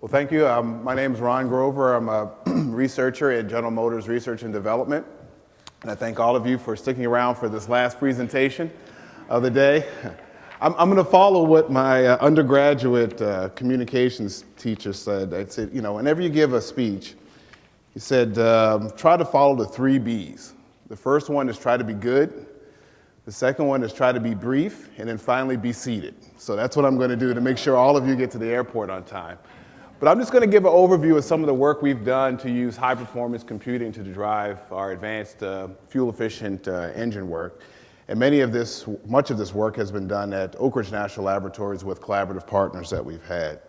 Well, thank you. My name is Ron Grover. I'm a researcher at General Motors Research and Development. And I thank all of you for sticking around for this last presentation of the day. I'm going to follow what my undergraduate communications teacher said. I said, whenever you give a speech, he said, try to follow the 3 B's. The first one is try to be good. The second one is try to be brief. And then finally, be seated. So that's what I'm going to do to make sure all of you get to the airport on time. But I'm just going to give an overview of some of the work we've done to use high-performance computing to drive our advanced fuel-efficient engine work. And much of this work has been done at Oak Ridge National Laboratories with collaborative partners that we've had.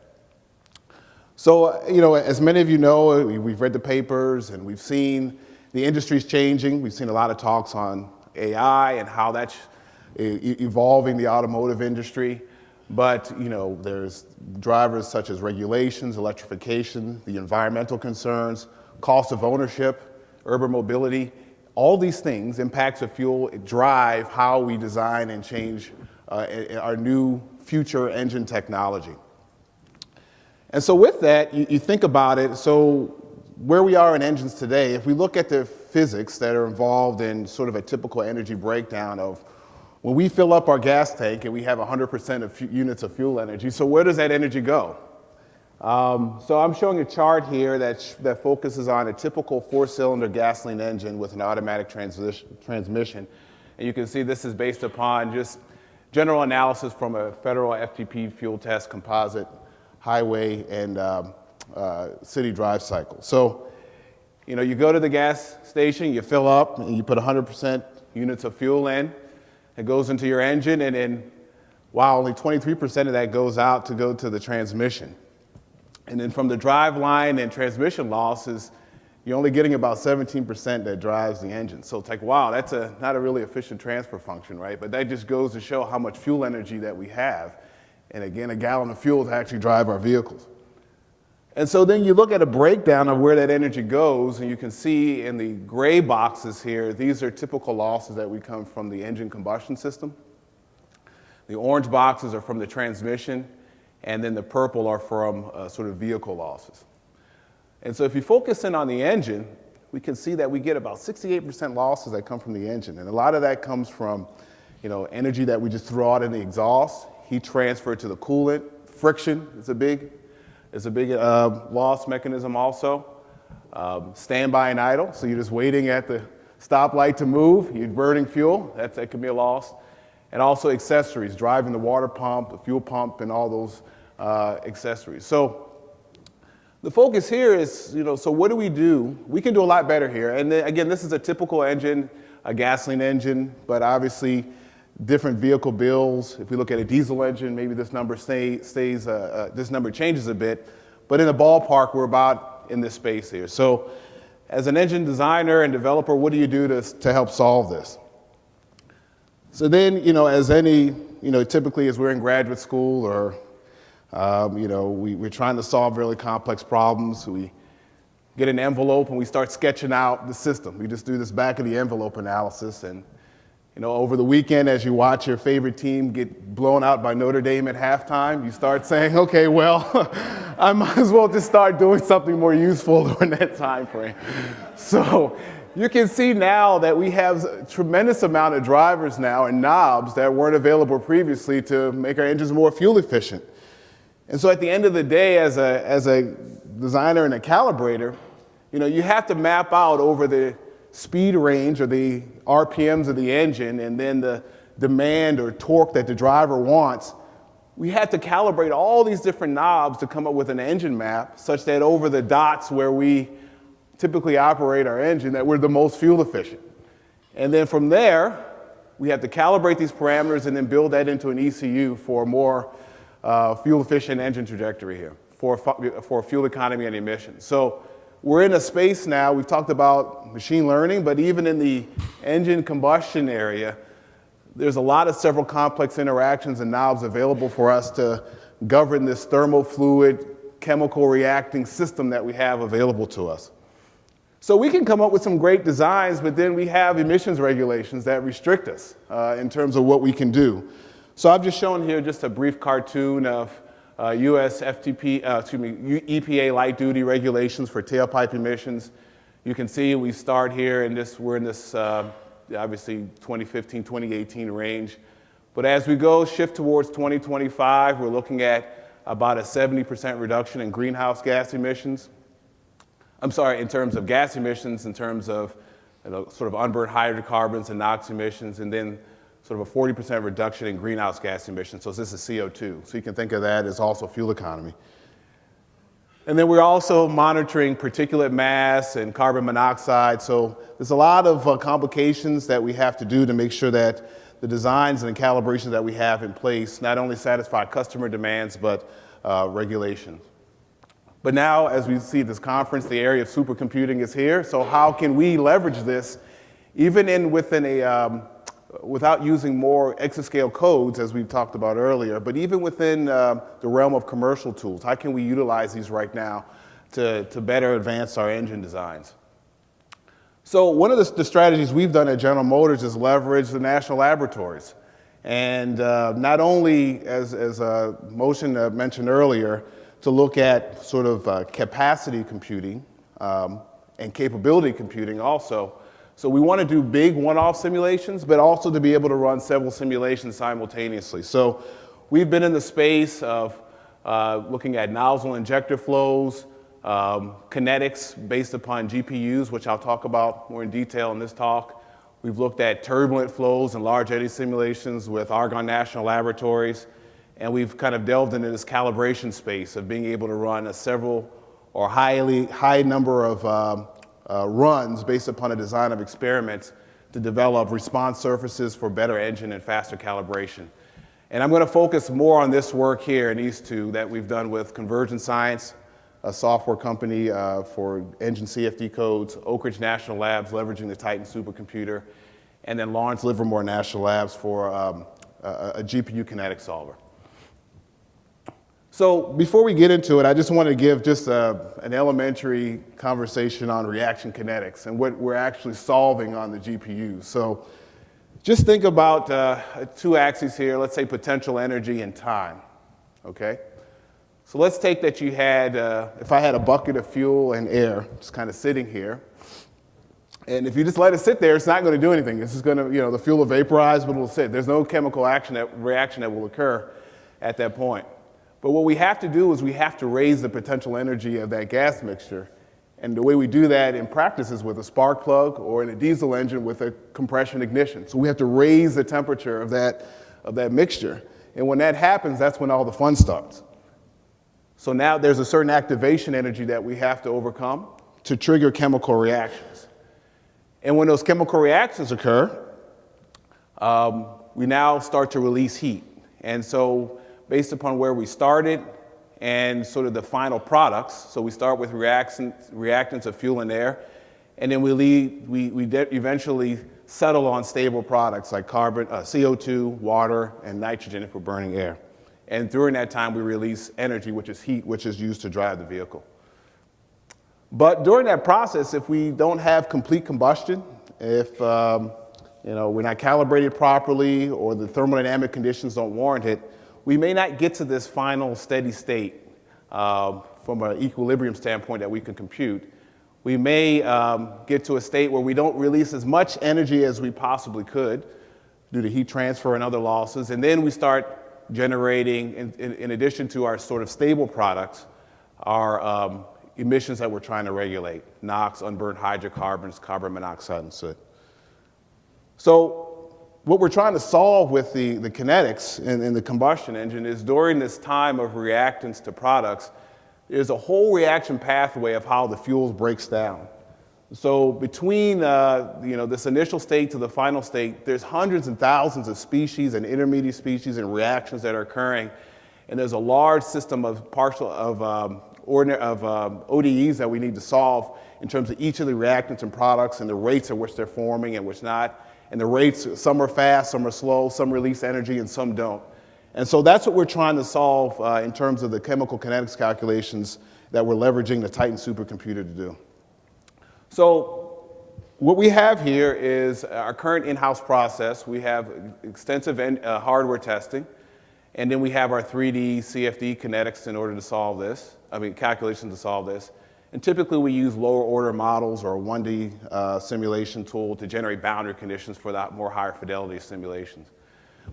So, as many of you know, we've read the papers and we've seen the industry's changing. We've seen a lot of talks on AI and how that's evolving the automotive industry. But, there's drivers such as regulations, electrification, the environmental concerns, cost of ownership, urban mobility. All these things, impacts of fuel, drive how we design and change our new future engine technology. And so with that, you think about it, so where we are in engines today, if we look at the physics that are involved in sort of a typical energy breakdown of when we fill up our gas tank and we have 100% of units of fuel energy, so where does that energy go? So I'm showing a chart here that focuses on a typical 4-cylinder gasoline engine with an automatic transmission. And you can see this is based upon just general analysis from a federal FTP fuel test composite highway and city drive cycle. So, you go to the gas station, you fill up, and you put 100% units of fuel in. It goes into your engine, and then, wow, only 23% of that goes out to go to the transmission. And then from the drive line and transmission losses, you're only getting about 17% that drives the engine. So it's like, wow, that's not a really efficient transfer function, right? But that just goes to show how much fuel energy that we have. And again, a gallon of fuel to actually drive our vehicles. And so then you look at a breakdown of where that energy goes, and you can see in the gray boxes here, these are typical losses that we come from the engine combustion system. The orange boxes are from the transmission, and then the purple are from sort of vehicle losses. And so if you focus in on the engine, we can see that we get about 68% losses that come from the engine. And a lot of that comes from, energy that we just throw out in the exhaust, heat transfer to the coolant, friction is a big loss mechanism also. Standby and idle, so you're just waiting at the stoplight to move, you're burning fuel, that can be a loss. And also accessories, driving the water pump, the fuel pump, and all those accessories. So the focus here is, so what do? We can do a lot better here. And then, again, this is a typical engine, a gasoline engine, but obviously different vehicle builds. If we look at a diesel engine, maybe this number this number changes a bit, but in the ballpark, we're about in this space here. So as an engine designer and developer, what do you do to help solve this? So then, as any, typically as we're in graduate school or, we're trying to solve really complex problems, we get an envelope and we start sketching out the system. We just do this back of the envelope analysis, and over the weekend, as you watch your favorite team get blown out by Notre Dame at halftime, you start saying, okay, well, I might as well just start doing something more useful during that time frame. So you can see now that we have a tremendous amount of drivers now and knobs that weren't available previously to make our engines more fuel efficient. And so at the end of the day, as a designer and a calibrator, you have to map out over the speed range or the RPMs of the engine and then the demand or torque that the driver wants. We had to calibrate all these different knobs to come up with an engine map such that over the dots where we typically operate our engine, that we're the most fuel efficient. And then from there, we have to calibrate these parameters and then build that into an ECU for a more fuel efficient engine trajectory here for fuel economy and emissions. So we're in a space now, we've talked about machine learning, but even in the engine combustion area, there's a lot of several complex interactions and knobs available for us to govern this thermal fluid, chemical reacting system that we have available to us. So we can come up with some great designs, but then we have emissions regulations that restrict us in terms of what we can do. So I've just shown here just a brief cartoon of US EPA light duty regulations for tailpipe emissions. You can see we start here and we're in this obviously 2015, 2018 range. But as we shift towards 2025, we're looking at about a 70% reduction in greenhouse gas emissions. I'm sorry, in terms of gas emissions, in terms of sort of unburned hydrocarbons and NOx emissions, and then sort of a 40% reduction in greenhouse gas emissions. So this is CO2. So you can think of that as also fuel economy. And then we're also monitoring particulate mass and carbon monoxide. So there's a lot of complications that we have to do to make sure that the designs and the calibrations that we have in place not only satisfy customer demands, but regulations. But now, as we see this conference, the area of supercomputing is here. So how can we leverage this even without using more exascale codes, as we've talked about earlier, but even within the realm of commercial tools? How can we utilize these right now to better advance our engine designs? So one of the strategies we've done at General Motors is leverage the national laboratories. And not only, as Motion mentioned earlier, to look at sort of capacity computing and capability computing also. So we want to do big one-off simulations, but also to be able to run several simulations simultaneously. So we've been in the space of looking at nozzle injector flows, kinetics based upon GPUs, which I'll talk about more in detail in this talk. We've looked at turbulent flows and large eddy simulations with Argonne National Laboratories. And we've kind of delved into this calibration space of being able to run a high number of runs based upon a design of experiments to develop response surfaces for better engine and faster calibration. And I'm going to focus more on this work here in these two that we've done with Convergent Science, a software company for engine CFD codes, Oak Ridge National Labs leveraging the Titan supercomputer, and then Lawrence Livermore National Labs for a GPU kinetic solver. So before we get into it, I just want to give just an elementary conversation on reaction kinetics and what we're actually solving on the GPUs. So just think about two axes here. Let's say potential energy and time, okay? So let's take that you had, if I had a bucket of fuel and air just kind of sitting here, and if you just let it sit there, it's not going to do anything. It's just going to, the fuel will vaporize, but it'll sit. There's no chemical reaction that will occur at that point. But what we have to do is we have to raise the potential energy of that gas mixture. And the way we do that in practice is with a spark plug or in a diesel engine with a compression ignition. So we have to raise the temperature of that mixture. And when that happens, that's when all the fun starts. So now there's a certain activation energy that we have to overcome to trigger chemical reactions. And when those chemical reactions occur, we now start to release heat. And so based upon where we started and sort of the final products. So we start with reactants of fuel and air, and then we eventually settle on stable products like CO2, water, and nitrogen if we're burning air. And during that time, we release energy, which is heat, which is used to drive the vehicle. But during that process, if we don't have complete combustion, if we're not calibrated properly or the thermodynamic conditions don't warrant it, we may not get to this final steady state from an equilibrium standpoint that we can compute. We may get to a state where we don't release as much energy as we possibly could due to heat transfer and other losses, and then we start generating, in addition to our sort of stable products, our emissions that we're trying to regulate: NOx, unburned hydrocarbons, carbon monoxide, and soot. So what we're trying to solve with the kinetics in the combustion engine is during this time of reactants to products, there's a whole reaction pathway of how the fuels breaks down. So between this initial state to the final state, there's hundreds and thousands of species and intermediate species and reactions that are occurring, and there's a large system of ODEs that we need to solve in terms of each of the reactants and products and the rates at which they're forming and which not. And the rates, some are fast, some are slow, some release energy, and some don't. And so that's what we're trying to solve in terms of the chemical kinetics calculations that we're leveraging the Titan supercomputer to do. So what we have here is our current in-house process. We have extensive hardware testing. And then we have our 3D CFD kinetics in order to solve this, calculations to solve this. And typically we use lower order models or a 1D simulation tool to generate boundary conditions for that more higher fidelity simulations.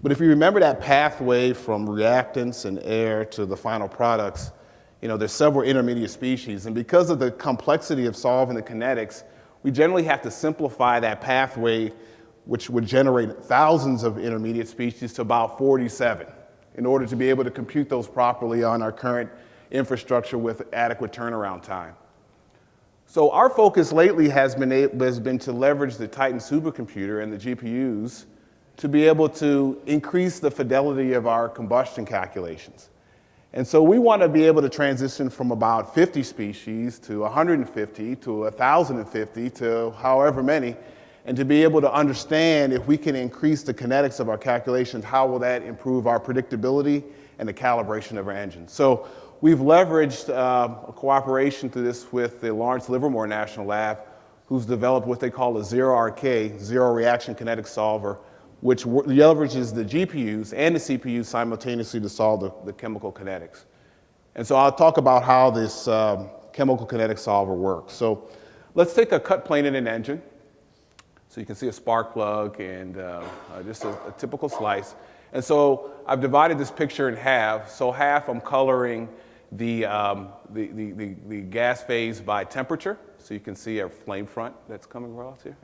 But if you remember that pathway from reactants and air to the final products, there's several intermediate species. And because of the complexity of solving the kinetics, we generally have to simplify that pathway, which would generate thousands of intermediate species, to about 47 in order to be able to compute those properly on our current infrastructure with adequate turnaround time. So our focus lately has been to leverage the Titan supercomputer and the GPUs to be able to increase the fidelity of our combustion calculations. And so we want to be able to transition from about 50 species to 150 to 1,050 to however many, and to be able to understand if we can increase the kinetics of our calculations, how will that improve our predictability and the calibration of our engine. So we've leveraged a cooperation through this with the Lawrence Livermore National Lab, who's developed what they call a ZeroRK, Zero Reaction Kinetic Solver, which leverages the GPUs and the CPUs simultaneously to solve the chemical kinetics. And so I'll talk about how this chemical kinetic solver works. So let's take a cut plane in an engine. So you can see a spark plug and just a typical slice. And so I've divided this picture in half. So half I'm coloring the gas phase by temperature. So you can see a flame front that's coming across here.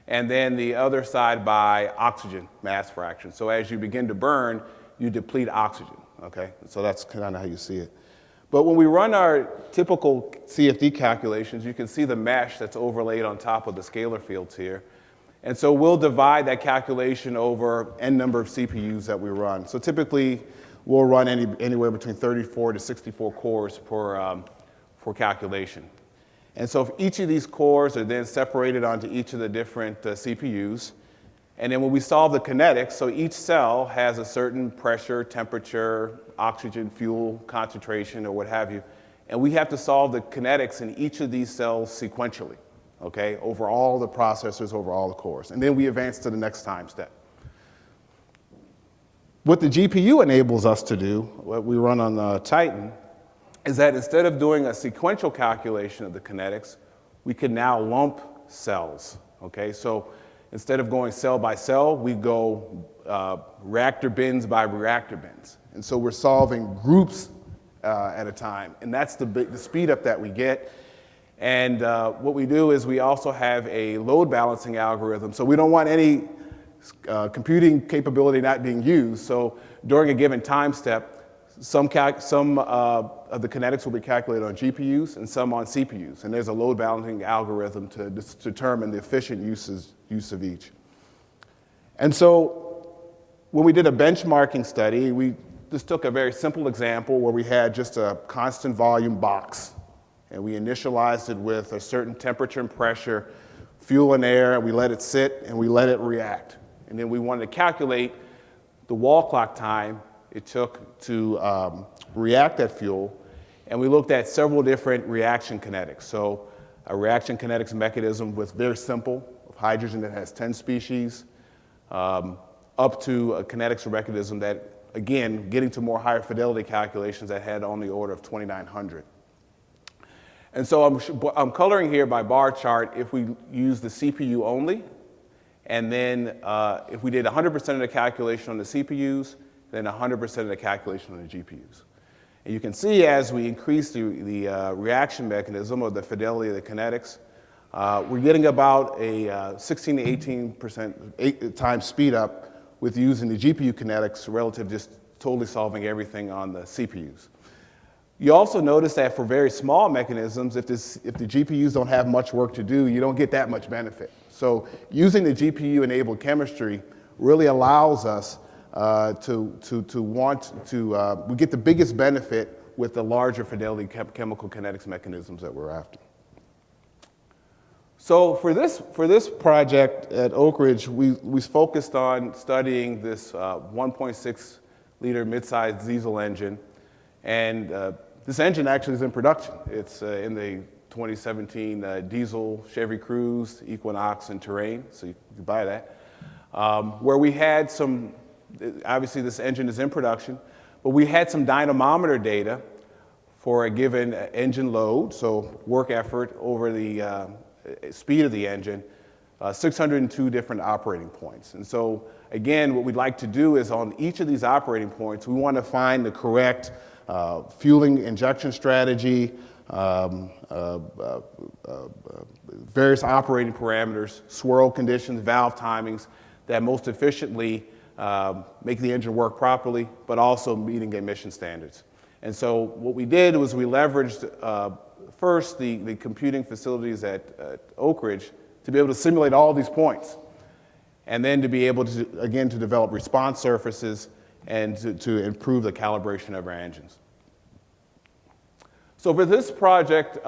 And then the other side by oxygen mass fraction. So as you begin to burn, you deplete oxygen, okay? So that's kind of how you see it. But when we run our typical CFD calculations, you can see the mesh that's overlaid on top of the scalar fields here. And so we'll divide that calculation over n number of CPUs that we run. So typically, we'll run anywhere between 34 to 64 cores for calculation. And so if each of these cores are then separated onto each of the different CPUs, and then when we solve the kinetics, so each cell has a certain pressure, temperature, oxygen, fuel, concentration, or what have you, and we have to solve the kinetics in each of these cells sequentially, okay, over all the processors, over all the cores. And then we advance to the next time step. What the GPU enables us to do, what we run on the Titan, is that instead of doing a sequential calculation of the kinetics, we can now lump cells, okay? So instead of going cell by cell, we go reactor bins by reactor bins. And so we're solving groups at a time, and that's the speed up that we get. And what we do is we also have a load balancing algorithm. So we don't want any computing capability not being used. So during a given time step, some of the kinetics will be calculated on GPUs and some on CPUs. And there's a load balancing algorithm to determine the efficient use of each. And so when we did a benchmarking study, we just took a very simple example where we had just a constant volume box. And we initialized it with a certain temperature and pressure, fuel and air, and we let it sit and we let it react. And then we wanted to calculate the wall clock time it took to react that fuel, and we looked at several different reaction kinetics. So a reaction kinetics mechanism was very simple, of hydrogen that has 10 species, up to a kinetics mechanism that, again, getting to more higher fidelity calculations that had on the order of 2,900. And so I'm coloring here by bar chart if we use the CPU only, and then if we did 100% of the calculation on the CPUs, then 100% of the calculation on the GPUs. And you can see as we increase the reaction mechanism or the fidelity of the kinetics, we're getting about a 16 to 18% times speed up with using the GPU kinetics relative to just totally solving everything on the CPUs. You also notice that for very small mechanisms, if the GPUs don't have much work to do, you don't get that much benefit. So using the GPU-enabled chemistry really allows us we get the biggest benefit with the larger fidelity chemical kinetics mechanisms that we're after. So for this project at Oak Ridge, we focused on studying this 1.6 liter mid-sized diesel engine, and this engine actually is in production. It's in the 2017 diesel Chevy Cruze, Equinox, and Terrain, so you can buy that, where we had some. Obviously, this engine is in production. But we had some dynamometer data for a given engine load, so work effort over the speed of the engine, 602 different operating points. And so again, what we'd like to do is on each of these operating points, we want to find the correct fueling injection strategy, various operating parameters, swirl conditions, valve timings that most efficiently make the engine work properly, but also meeting emission standards. And so what we did was we leveraged first the computing facilities at Oak Ridge to be able to simulate all these points, and then to be able to, again, to develop response surfaces and to improve the calibration of our engines. So for this project,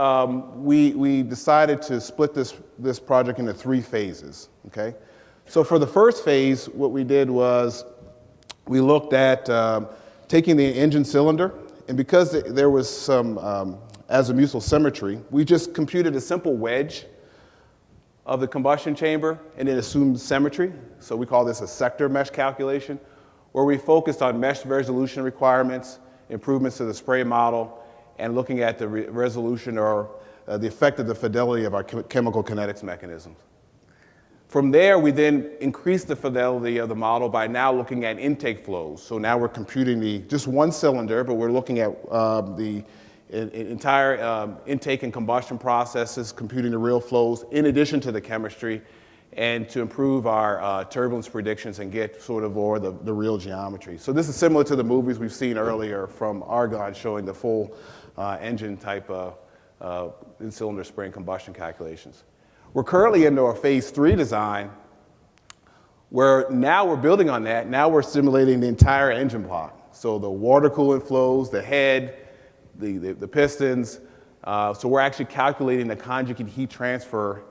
we decided to split this project into 3 phases, okay? So for the first phase, what we did was we looked at taking the engine cylinder, and because there was some azimuthal symmetry, we just computed a simple wedge of the combustion chamber and then assumed symmetry. So we call this a sector mesh calculation, where we focused on mesh resolution requirements, improvements to the spray model, and looking at the resolution or the effect of the fidelity of our chemical kinetics mechanisms. From there, we then increased the fidelity of the model by now looking at intake flows. So now we're computing just one cylinder, but we're looking at the entire intake and combustion processes, computing the real flows in addition to the chemistry, and to improve our turbulence predictions and get sort of more the real geometry. So this is similar to the movies we've seen earlier from Argon showing the full engine type in-cylinder spring combustion calculations. We're currently into our phase 3 design, where now we're building on that. Now we're simulating the entire engine block. So the water coolant flows, the head, the pistons. So we're actually calculating the conjugate heat transfer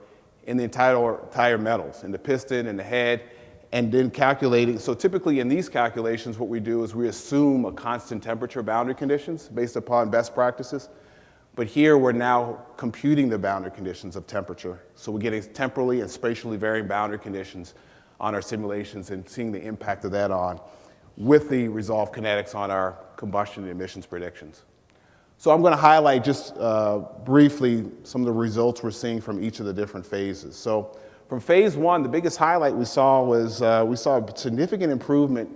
in the entire metals, in the piston and the head, and then calculating. So typically in these calculations, what we do is we assume a constant temperature boundary conditions based upon best practices. But here we're now computing the boundary conditions of temperature. So we're getting temporally and spatially varying boundary conditions on our simulations and seeing the impact of that on with the resolved kinetics on our combustion and emissions predictions. So I'm going to highlight just briefly some of the results we're seeing from each of the different phases. So from phase 1, the biggest highlight we saw was we saw a significant improvement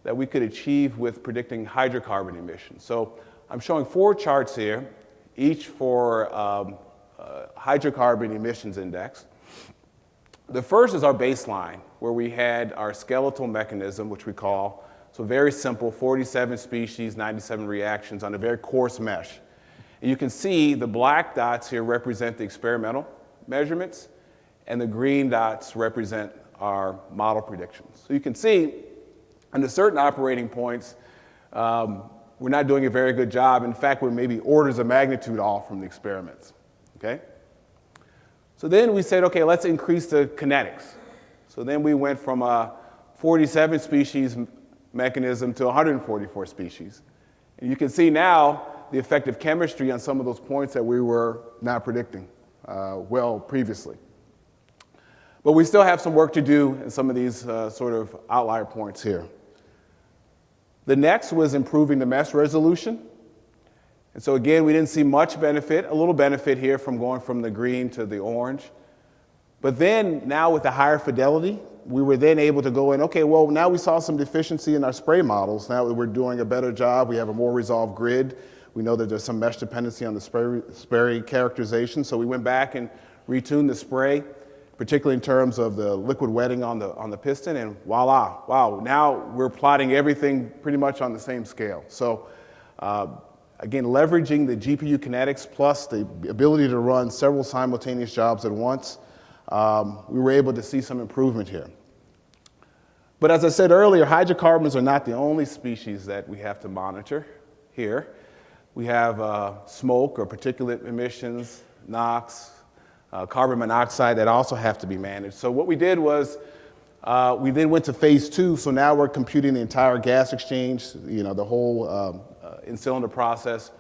that we could achieve with predicting hydrocarbon emissions. So I'm showing 4 charts here, each for hydrocarbon emissions index. The first is our baseline, where we had our skeletal mechanism, which we call, so very simple, 47 species, 97 reactions on a very coarse mesh. And you can see the black dots here represent the experimental measurements, and the green dots represent our model predictions. So you can see under certain operating points, we're not doing a very good job. In fact, we're maybe orders of magnitude off from the experiments, okay? So then we said, okay, let's increase the kinetics. So then we went from a 47 species mechanism to 144 species. And you can see now the effect of chemistry on some of those points that we were not predicting well previously. But we still have some work to do in some of these sort of outlier points here. The next was improving the mesh resolution. And so again, we didn't see much benefit, a little benefit here from going from the green to the orange. But then now with the higher fidelity, we were then able to go in, okay, well, now we saw some deficiency in our spray models. Now we're doing a better job. We have a more resolved grid. We know that there's some mesh dependency on the spray characterization. So we went back and retuned the spray, particularly in terms of the liquid wetting on the piston, and voila, wow, now we're plotting everything pretty much on the same scale. So again, leveraging the GPU kinetics plus the ability to run several simultaneous jobs at once, we were able to see some improvement here. But as I said earlier, hydrocarbons are not the only species that we have to monitor here. We have smoke or particulate emissions, NOx, carbon monoxide that also have to be managed. So what we did was we then went to phase 2. So now we're computing the entire gas exchange, the whole in-cylinder process.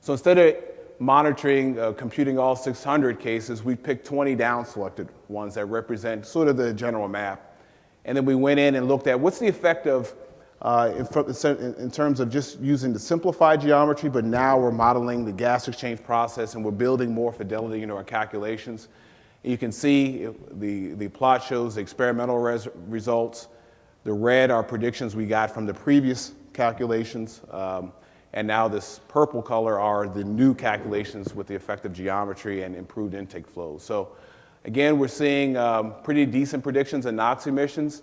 So instead of monitoring, computing all 600 cases, we picked 20 down-selected ones that represent sort of the general map. And then we went in and looked at what's the effect of in terms of just using the simplified geometry, but now we're modeling the gas exchange process and we're building more fidelity into our calculations. You can see the plot shows the experimental results. The red are predictions we got from the previous calculations. And now this purple color are the new calculations with the effective geometry and improved intake flows. So again, we're seeing pretty decent predictions in NOx emissions.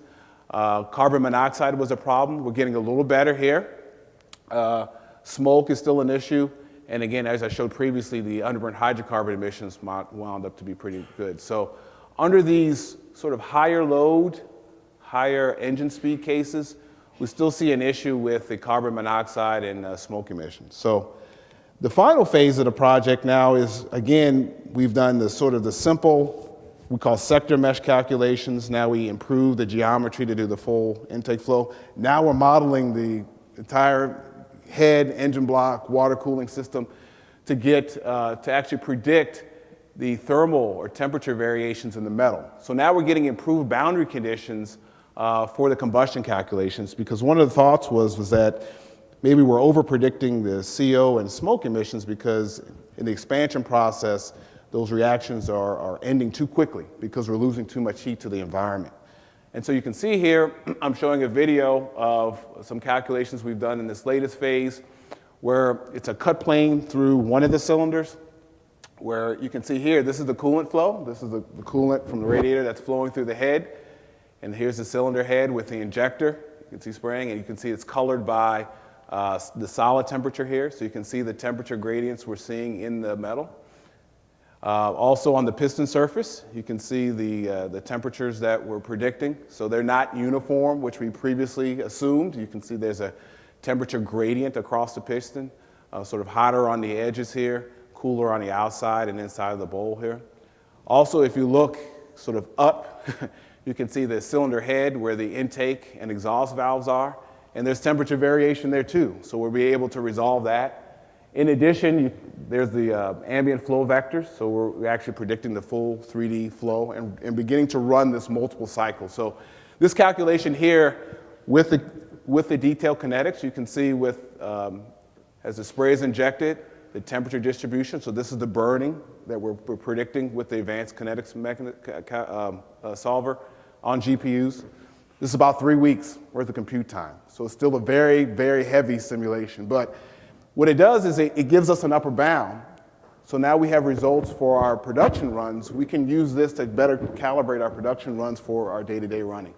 Carbon monoxide was a problem. We're getting a little better here. Smoke is still an issue. And again, as I showed previously, the underburnt hydrocarbon emissions wound up to be pretty good. So under these sort of higher load, higher engine speed cases, we still see an issue with the carbon monoxide and smoke emissions. So the final phase of the project now is, again, we've done the sort of the simple, we call sector mesh calculations. Now we improve the geometry to do the full intake flow. Now we're modeling the entire head, engine block, water cooling system to get to actually predict the thermal or temperature variations in the metal. So now we're getting improved boundary conditions for the combustion calculations, because one of the thoughts was that maybe we're over predicting the CO and smoke emissions because in the expansion process, those reactions are ending too quickly because we're losing too much heat to the environment. And so you can see here, I'm showing a video of some calculations we've done in this latest phase where it's a cut plane through one of the cylinders, where you can see here, this is the coolant flow. This is the coolant from the radiator that's flowing through the head. And here's the cylinder head with the injector. You can see spraying, and you can see it's colored by the solid temperature here. So you can see the temperature gradients we're seeing in the metal. Also on the piston surface, you can see the temperatures that we're predicting. So they're not uniform, which we previously assumed. You can see there's a temperature gradient across the piston, sort of hotter on the edges here, cooler on the outside and inside of the bowl here. Also, if you look sort of up, you can see the cylinder head where the intake and exhaust valves are, and there's temperature variation there too. So we'll be able to resolve that. In addition, there's the ambient flow vectors, so we're actually predicting the full 3D flow and beginning to run this multiple cycles. So this calculation here with the detailed kinetics, you can see with, as the spray is injected, the temperature distribution. So this is the burning that we're predicting with the advanced kinetics solver on GPUs. This is about 3 weeks worth of compute time. So it's still a very, very heavy simulation. But what it does is it gives us an upper bound. So now we have results for our production runs. We can use this to better calibrate our production runs for our day-to-day running.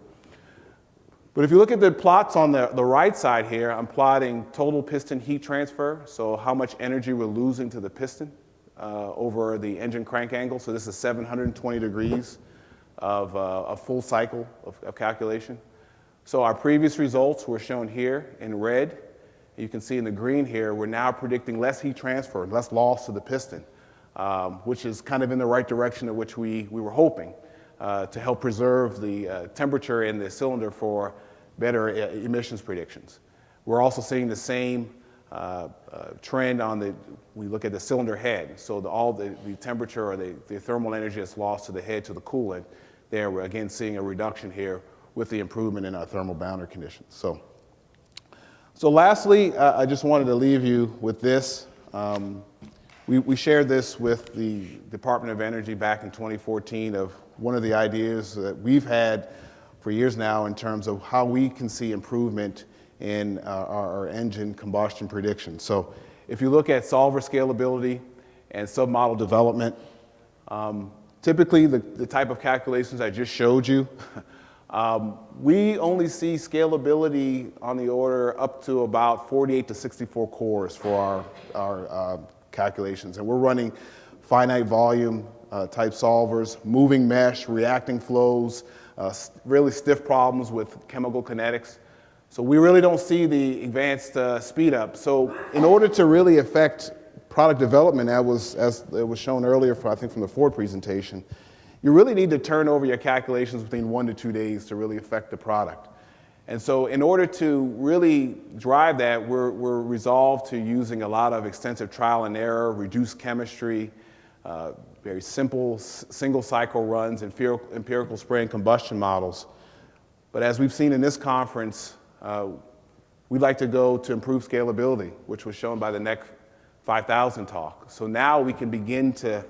But if you look at the plots on the right side here, I'm plotting total piston heat transfer, so how much energy we're losing to the piston over the engine crank angle. So this is 720 degrees of a full cycle of calculation. So our previous results were shown here in red. You can see in the green here, we're now predicting less heat transfer, less loss to the piston, which is kind of in the right direction of which we were hoping to help preserve the temperature in the cylinder for better emissions predictions. We're also seeing the same trend on we look at the cylinder head. So all the temperature or the thermal energy that's lost to the head to the coolant, there we're again seeing a reduction here with the improvement in our thermal boundary conditions. So lastly, I just wanted to leave you with this. We shared this with the Department of Energy back in 2014 of one of the ideas that we've had for years now in terms of how we can see improvement in our engine combustion prediction. So if you look at solver scalability and submodel development, typically the type of calculations I just showed you, we only see scalability on the order up to about 48 to 64 cores for our calculations. And we're running finite volume type solvers, moving mesh, reacting flows, really stiff problems with chemical kinetics. So we really don't see the advanced speed up. So in order to really affect product development, as it was shown earlier, I think from the Ford presentation, you really need to turn over your calculations within 1 to 2 days to really affect the product. And so in order to really drive that, we're resolved to using a lot of extensive trial and error, reduced chemistry, very simple single cycle runs, empirical spray and combustion models. But as we've seen in this conference, we'd like to go to improve scalability, which was shown by the NEC 5000 talk. So now we can begin to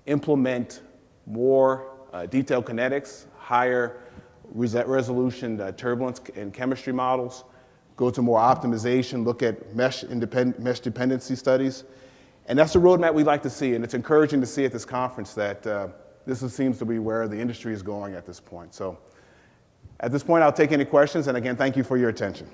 implement more detailed kinetics, higher resolution turbulence and chemistry models, go to more optimization, look at mesh dependency studies. And that's the roadmap we'd like to see. And it's encouraging to see at this conference that this seems to be where the industry is going at this point. So at this point, I'll take any questions. And again, thank you for your attention.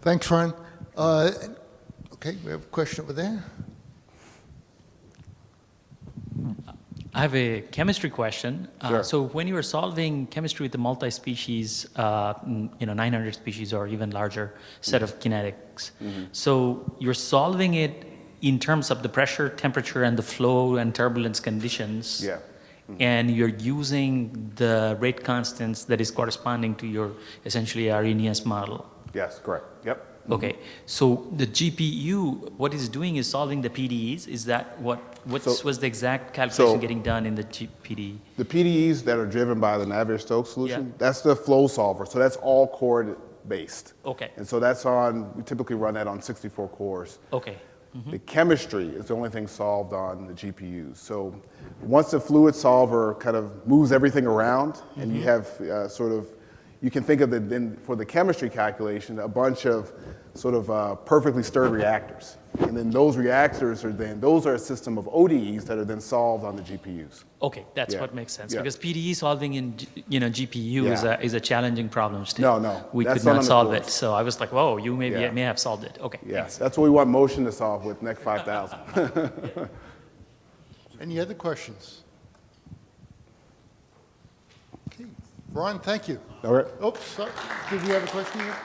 Thanks, Ron. Okay, we have a question over there. I have a chemistry question. Sure. So when you are solving chemistry with the multi-species, 900 species or even larger set of kinetics, so you're solving it in terms of the pressure, temperature, and the flow and turbulence conditions. Yeah. And you're using the rate constants that is corresponding to your essentially Arrhenius model. Yes, correct. Yep. Okay, so the GPU, what it's doing is solving the PDEs. Is that what was the exact calculation getting done in the PDE? The PDEs that are driven by the Navier-Stokes solution, that's the flow solver. So that's all core based. Okay. And so that's on, we typically run that on 64 cores. Okay. The chemistry is the only thing solved on the GPUs. So once the fluid solver kind of moves everything around, and you have you can think of it then for the chemistry calculation, a bunch of sort of perfectly stirred reactors. And then those reactors those are a system of ODEs that are then solved on the GPUs. Okay, that's what makes sense. Yeah. Because PDE solving in GPU is a challenging problem still. No. We That's could not solve course. it. So I was like, whoa, you may have solved it. Okay. Yes, thanks. that's what we want motion to solve with NEC 5000. Any other questions? Okay. Ron, thank you. All right. Oops, sorry. Did you have a question here?